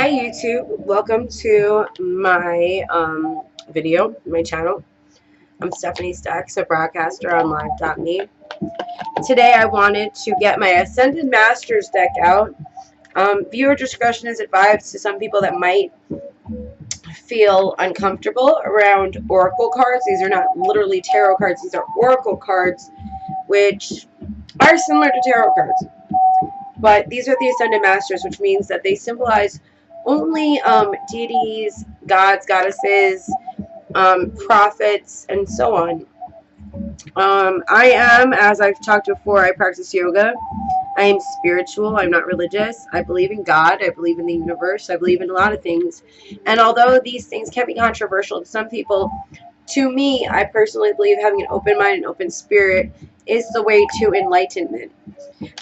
Hi YouTube, welcome to my my channel. I'm Stephanie Stacks, a broadcaster on live.me. Today I wanted to get my Ascended Masters deck out. Viewer discretion is advised to some people that might feel uncomfortable around oracle cards. These are not literally tarot cards, these are oracle cards, which are similar to tarot cards. But these are the Ascended Masters, which means that they symbolize only deities, gods, goddesses, prophets, and so on. I am, as I've talked before, I practice yoga. I am spiritual. I'm not religious. I believe in God. I believe in the universe. I believe in a lot of things. And although these things can be controversial to some people, to me, I personally believe having an open mind and open spirit is the way to enlightenment.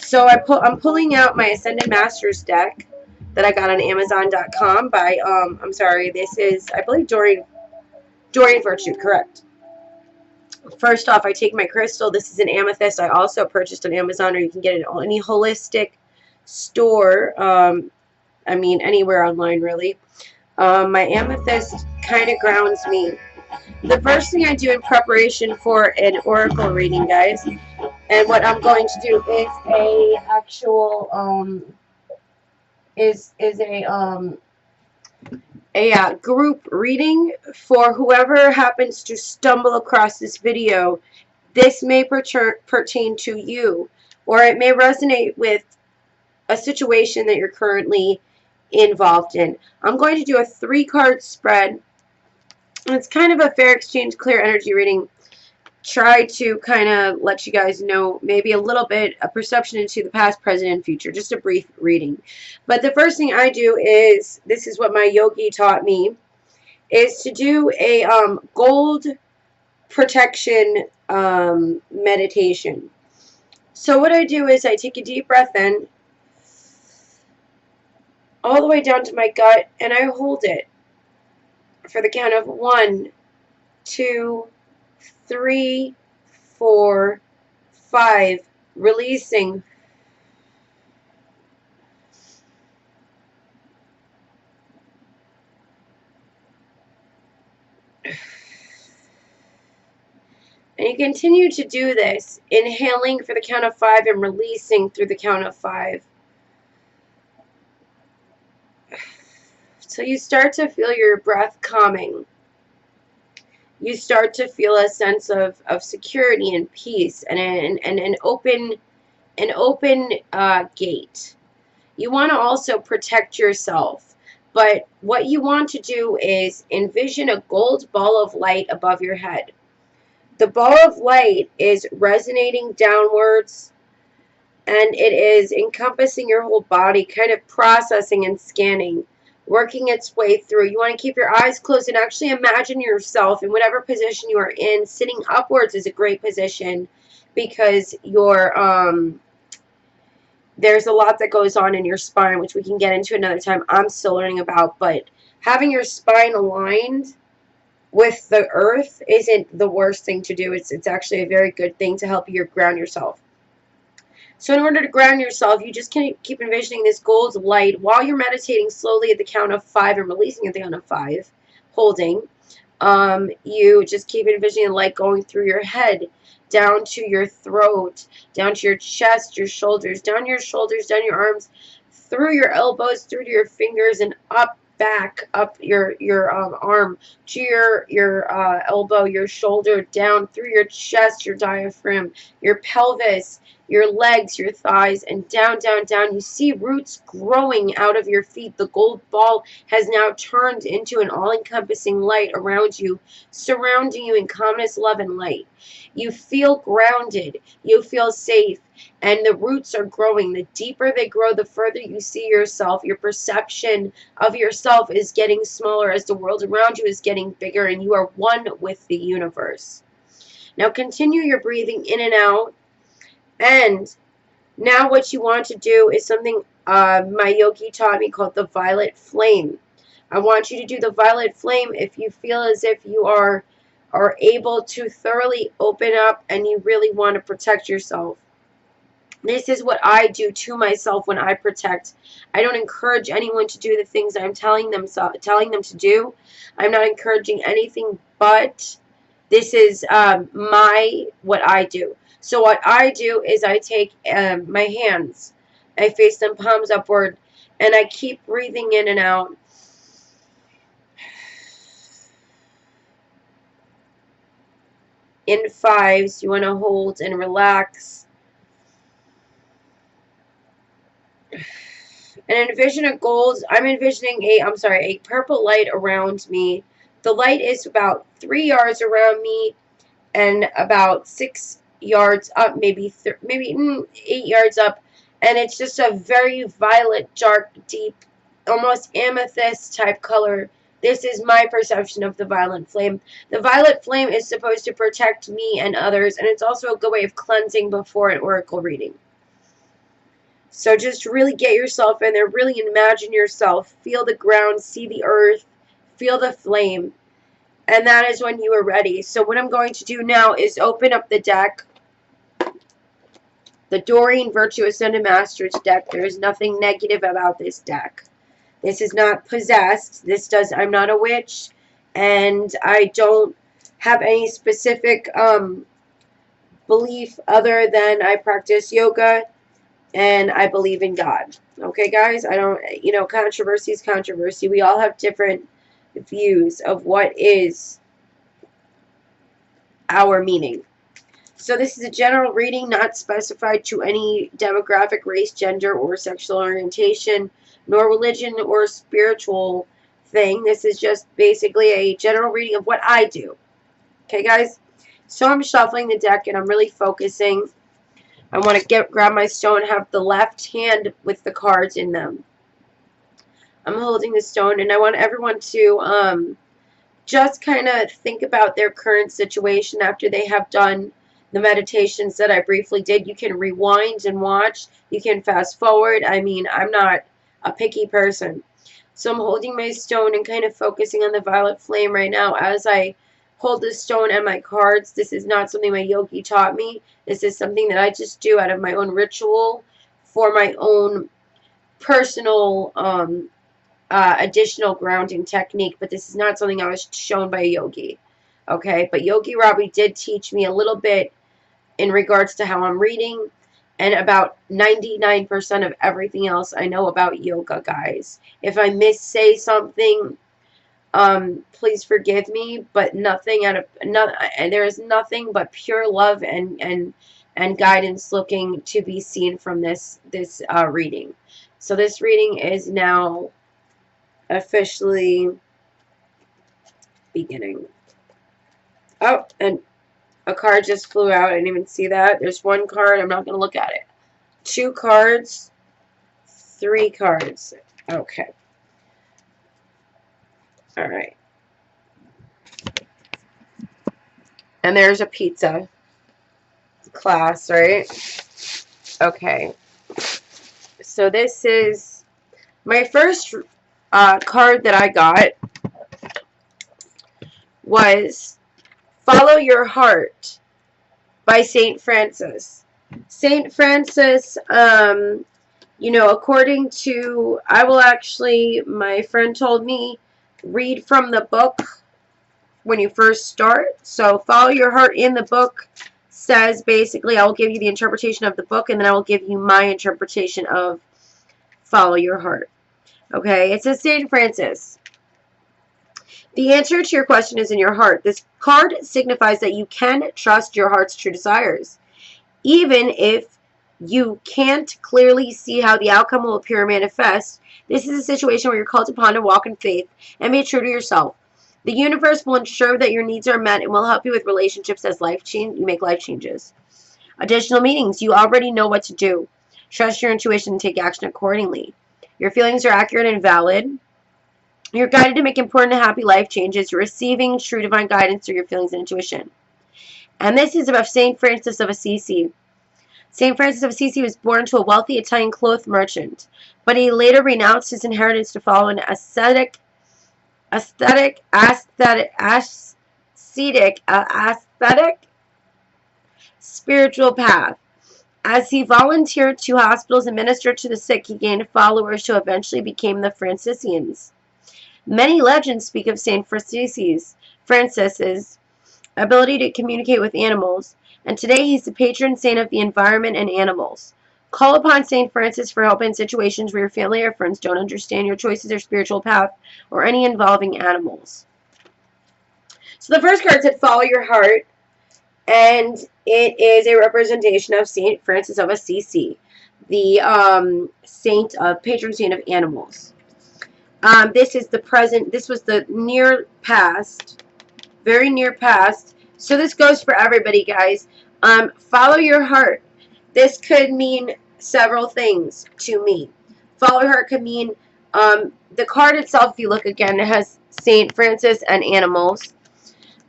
So I'm pulling out my Ascended Masters deck that I got on Amazon.com by I'm sorry, this is, I believe, Dorian Virtue, correct. First off, I take my crystal. This is an amethyst. I also purchased on Amazon, or you can get it at any holistic store. I mean, anywhere online, really. My amethyst kind of grounds me. The first thing I do in preparation for an oracle reading, guys, and what I'm going to do is a actual group reading for whoever happens to stumble across this video. This may pertain to you, or it may resonate with a situation that you're currently involved in. I'm going to do a 3-card spread. It's kind of a fair exchange, clear energy reading. Try to kind of let you guys know maybe a little bit a perception into the past, present, and future. Just a brief reading. But the first thing I do is, this is what my yogi taught me, is to do a gold protection meditation. So what I do is I take a deep breath in, all the way down to my gut, and I hold it for the count of 1, 2, 3, 4, 5, releasing. And you continue to do this, inhaling for the count of 5 and releasing through the count of 5. So you start to feel your breath calming. You start to feel a sense of security and peace and an open gate. You want to also protect yourself, but what you want to do is envision a gold ball of light above your head. The ball of light is resonating downwards, and it is encompassing your whole body, kind of processing and scanning, working its way through. You want to keep your eyes closed and actually imagine yourself in whatever position you are in. Sitting upwards is a great position because there's a lot that goes on in your spine, which we can get into another time. I'm still learning about, but having your spine aligned with the earth isn't the worst thing to do. It's actually a very good thing to help you ground yourself. So in order to ground yourself, you just keep envisioning this gold light while you're meditating slowly at the count of 5 and releasing at the count of 5, holding. You just keep envisioning the light going through your head, down to your throat, down to your chest, your shoulders, down your arms, through your elbows, through to your fingers, and up, back, up your arm, to your elbow, your shoulder, down through your chest, your diaphragm, your pelvis, your legs, your thighs, and down, down, down. You see roots growing out of your feet. The gold ball has now turned into an all-encompassing light around you, surrounding you in calmness, love, and light. You feel grounded. You feel safe. And the roots are growing. The deeper they grow, the further you see yourself. Your perception of yourself is getting smaller as the world around you is getting bigger, and you are one with the universe. Now continue your breathing in and out. And now what you want to do is something my yogi taught me called the violet flame. I want you to do the violet flame if you feel as if you are able to thoroughly open up and you really want to protect yourself. This is what I do to myself when I protect. I don't encourage anyone to do the things I'm telling them to do. I'm not encouraging anything, but this is what I do. So what I do is I take my hands, I face them palms upward, and I keep breathing in and out. In fives, you want to hold and relax. And envision a gold. I'm envisioning a purple light around me. The light is about 3 yards around me and about 6 yards up, maybe 8 yards up, and it's just a very violet, dark, deep, almost amethyst type color. This is my perception of the violet flame. The violet flame is supposed to protect me and others, and it's also a good way of cleansing before an oracle reading. So just really get yourself in there, really imagine yourself, feel the ground, see the earth, feel the flame, and that is when you are ready. So what I'm going to do now is open up the deck, the Doreen Virtue Ascended Masters deck. There is nothing negative about this deck. This is not possessed. I'm not a witch, and I don't have any specific belief other than I practice yoga and I believe in God. Okay, guys? I don't, controversy is controversy. We all have different views of what is our meaning. So this is a general reading, not specified to any demographic, race, gender, or sexual orientation, nor religion or spiritual thing. This is just basically a general reading of what I do. Okay, guys? So I'm shuffling the deck and I'm really focusing. I want to grab my stone and have the left hand with the cards in them. I'm holding the stone, and I want everyone to just kind of think about their current situation after they have done the meditations that I briefly did. You can rewind and watch. You can fast forward. I mean, I'm not a picky person. So I'm holding my stone and kind of focusing on the violet flame right now as I hold the stone and my cards. This is not something my yogi taught me. This is something that I just do out of my own ritual for my own personal additional grounding technique, but this is not something I was shown by a yogi. Okay, but Yogi Robbie did teach me a little bit in regards to how I'm reading, and about 99% of everything else I know about yoga, guys. If I missay something, please forgive me, but there is nothing but pure love and guidance looking to be seen from this reading. So this reading is now officially beginning. Oh, and a card just flew out. I didn't even see that. There's one card. I'm not going to look at it. 2 cards. 3 cards. Okay. All right. And there's a pizza class, right? Okay. So this is my first card that I got was Follow Your Heart by St. Francis. St. Francis, according to, my friend told me, read from the book when you first start. So Follow Your Heart in the book says basically I will give you the interpretation of the book, and then I will give you my interpretation of Follow Your Heart. Okay, it says St. Francis. The answer to your question is in your heart. This card signifies that you can trust your heart's true desires. Even if you can't clearly see how the outcome will appear or manifest, this is a situation where you're called upon to walk in faith and be true to yourself. The universe will ensure that your needs are met and will help you with relationships as you make life changes. Additional meanings. You already know what to do. Trust your intuition and take action accordingly. Your feelings are accurate and valid. You're guided to make important and happy life changes. You're receiving true divine guidance through your feelings and intuition. And this is about St. Francis of Assisi. St. Francis of Assisi was born to a wealthy Italian cloth merchant, but he later renounced his inheritance to follow an ascetic spiritual path. As he volunteered to hospitals and ministered to the sick, he gained followers who eventually became the Franciscans. Many legends speak of Saint Francis's ability to communicate with animals, and today he's the patron saint of the environment and animals. Call upon Saint Francis for help in situations where your family or friends don't understand your choices or spiritual path or any involving animals. So the first card said, follow your heart, and it is a representation of Saint Francis of Assisi, the saint of patron saint of animals. This is the present. This was the near past, very near past. So this goes for everybody, guys. Follow your heart. This could mean several things to me. Follow your heart could mean the card itself. If you look again, it has Saint Francis and animals.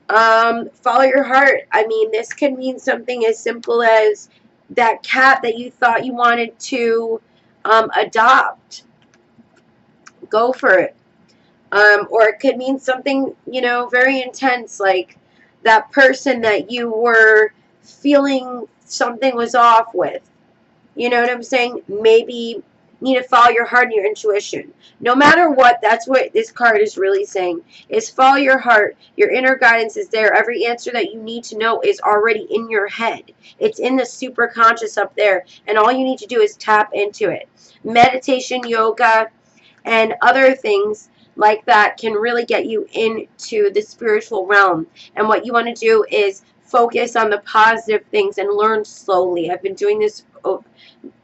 Follow your heart. I mean, this can mean something as simple as that cat that you thought you wanted to adopt. Go for it. Or it could mean something, you know, very intense, like that person that you were feeling something was off with. You know what I'm saying? Maybe you need to follow your heart and your intuition. No matter what, that's what this card is really saying, is follow your heart. Your inner guidance is there. Every answer that you need to know is already in your head. It's in the super conscious up there, and all you need to do is tap into it. Meditation, yoga, and other things like that can really get you into the spiritual realm. And what you want to do is focus on the positive things and learn slowly. I've been doing this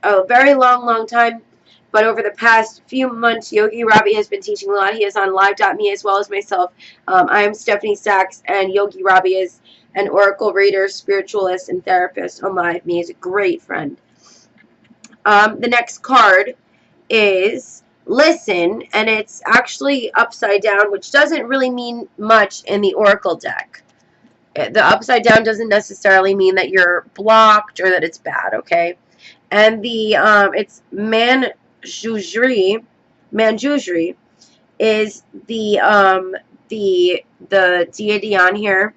a very long time, but over the past few months, Yogi Ravi has been teaching a lot. He is on live.me as well as myself. I am Stefanie Stacks, and Yogi Ravi is an oracle reader, spiritualist, and therapist on live.me. He's a great friend. The next card is listen, and it's actually upside down, which doesn't really mean much in the oracle deck. The upside down doesn't necessarily mean that you're blocked or that it's bad, okay? And the it's Manjusri is the deity on here.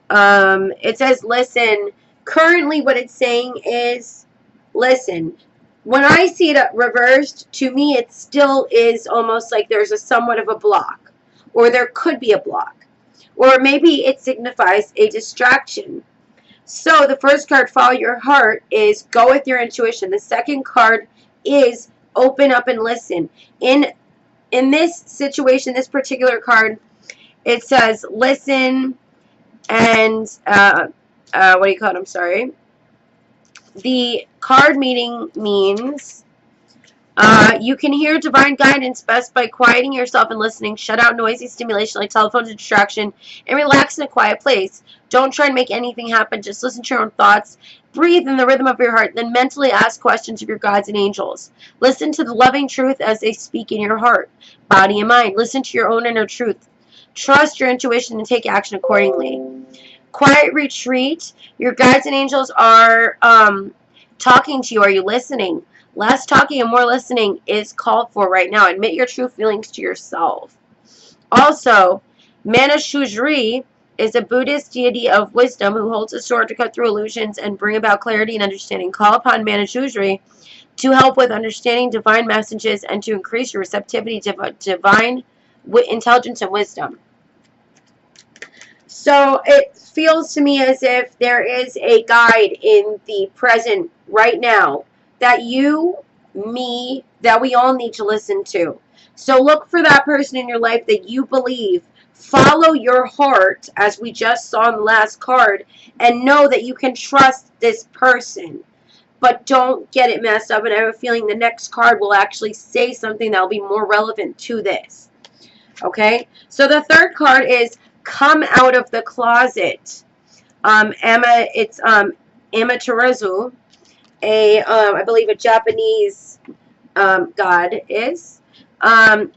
It says listen. Currently what it's saying is listen. When I see it reversed, to me it still is almost like there's a somewhat of a block, or there could be a block, or maybe it signifies a distraction. So the first card, follow your heart, is go with your intuition. The second card is open up and listen. In this situation, this particular card, it says listen and what do you call it? I'm sorry. The card meaning means you can hear divine guidance best by quieting yourself and listening. Shut out noisy stimulation like telephones and distraction, and relax in a quiet place. Don't try and make anything happen. Just listen to your own thoughts. Breathe in the rhythm of your heart. Then mentally ask questions of your guides and angels. Listen to the loving truth as they speak in your heart, body, and mind. Listen to your own inner truth. Trust your intuition and take action accordingly. Quiet retreat. Your guides and angels are talking to you. Are you listening? Less talking and more listening is called for right now. Admit your true feelings to yourself. Also, Manashujri is a Buddhist deity of wisdom who holds a sword to cut through illusions and bring about clarity and understanding. Call upon Manashujri to help with understanding divine messages and to increase your receptivity to divine intelligence and wisdom. So it feels to me as if there is a guide in the present right now that you, me, that we all need to listen to. So look for that person in your life that you believe. Follow your heart, as we just saw in the last card, and know that you can trust this person. But don't get it messed up, and I have a feeling the next card will actually say something that will be more relevant to this. Okay? So the third card is come out of the closet. It's Amaterasu, I believe a Japanese god is, and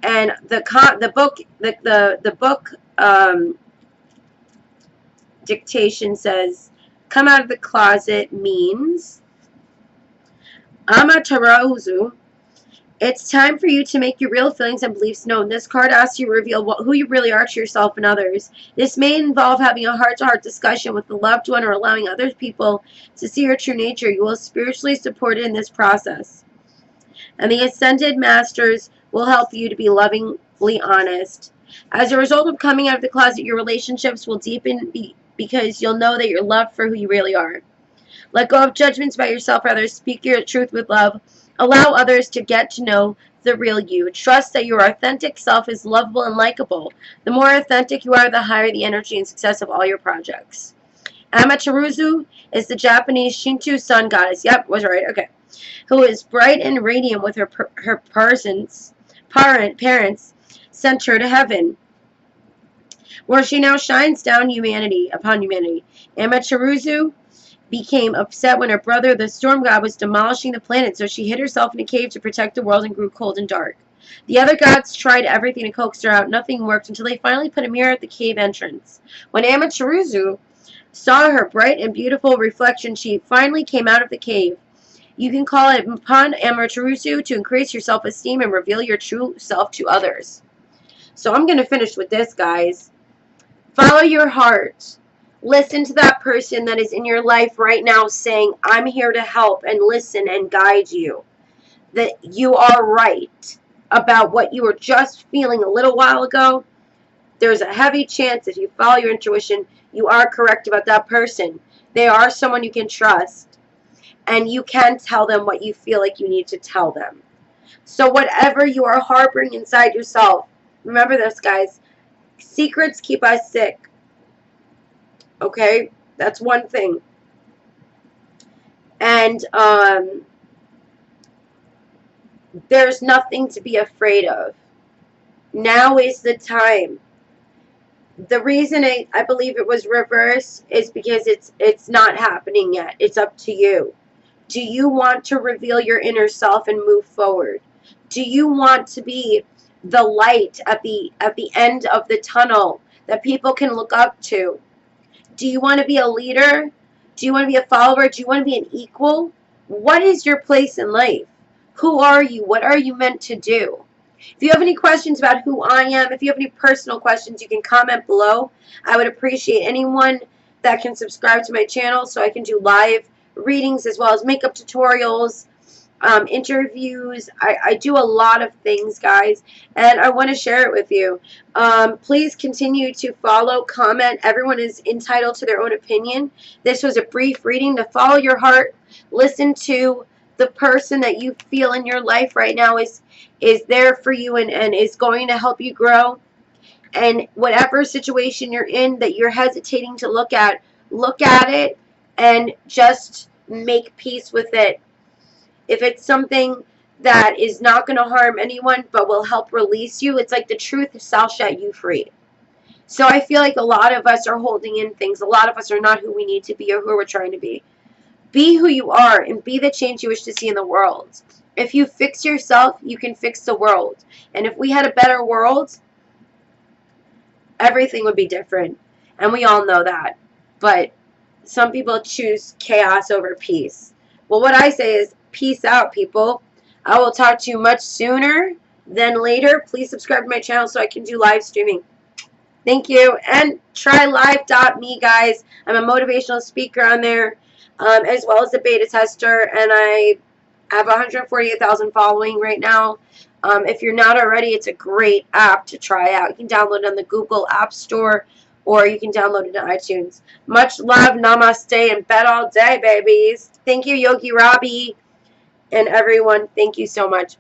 the book dictation says come out of the closet means Amaterasu It's time for you to make your real feelings and beliefs known. This card asks you to reveal who you really are to yourself and others. This may involve having a heart-to-heart discussion with a loved one or allowing other people to see your true nature. You will spiritually supported in this process. And the Ascended Masters will help you to be lovingly honest. As a result of coming out of the closet, your relationships will deepen because you'll know that you're loved for who you really are. Let go of judgments about yourself or others. Speak your truth with love. Allow others to get to know the real you. Trust that your authentic self is lovable and likable. The more authentic you are, the higher the energy and success of all your projects. Amaterasu is the Japanese Shinto sun goddess. Yep, was right. Okay. Who is bright and radiant with her parents sent her to heaven, where she now shines down upon humanity. Amaterasu became upset when her brother, the storm god, was demolishing the planet, so she hid herself in a cave to protect the world and grew cold and dark. The other gods tried everything to coax her out. Nothing worked until they finally put a mirror at the cave entrance. When Amaterasu saw her bright and beautiful reflection, she finally came out of the cave. You can call it upon Amaterasu to increase your self-esteem and reveal your true self to others. So I'm going to finish with this, guys. Follow your heart. Listen to that person that is in your life right now saying, I'm here to help and listen and guide you. That you are right about what you were just feeling a little while ago. There's a heavy chance if you follow your intuition, you are correct about that person. They are someone you can trust. And you can tell them what you feel like you need to tell them. So whatever you are harboring inside yourself, remember this, guys. Secrets keep us sick. Okay, that's one thing. And there's nothing to be afraid of. Now is the time. The reason I believe it was reversed is because it's not happening yet. It's up to you. Do you want to reveal your inner self and move forward? Do you want to be the light at the end of the tunnel that people can look up to? Do you want to be a leader? Do you want to be a follower? Do you want to be an equal? What is your place in life? Who are you? What are you meant to do? If you have any questions about who I am, if you have any personal questions, you can comment below. I would appreciate anyone that can subscribe to my channel so I can do live readings as well as makeup tutorials, interviews. I do a lot of things, guys, and I want to share it with you. Please continue to follow, comment. Everyone is entitled to their own opinion. This was a brief reading to follow your heart. Listen to the person that you feel in your life right now is there for you and is going to help you grow. And whatever situation you're in that you're hesitating to look at it and just make peace with it. If it's something that is not going to harm anyone but will help release you, it's like the truth shall set you free. So I feel like a lot of us are holding in things. A lot of us are not who we need to be or who we're trying to be. Be who you are and be the change you wish to see in the world. If you fix yourself, you can fix the world. And if we had a better world, everything would be different. And we all know that. But some people choose chaos over peace. Well, what I say is, peace out, people. I will talk to you much sooner than later. Please subscribe to my channel so I can do live streaming. Thank you. And try live.me, guys. I'm a motivational speaker on there, as well as a beta tester. And I have 148,000 following right now. If you're not already, it's a great app to try out. You can download it on the Google App Store, or you can download it on iTunes. Much love, namaste, and bed all day, babies. Thank you, Yogi Rabi, and everyone. Thank you so much.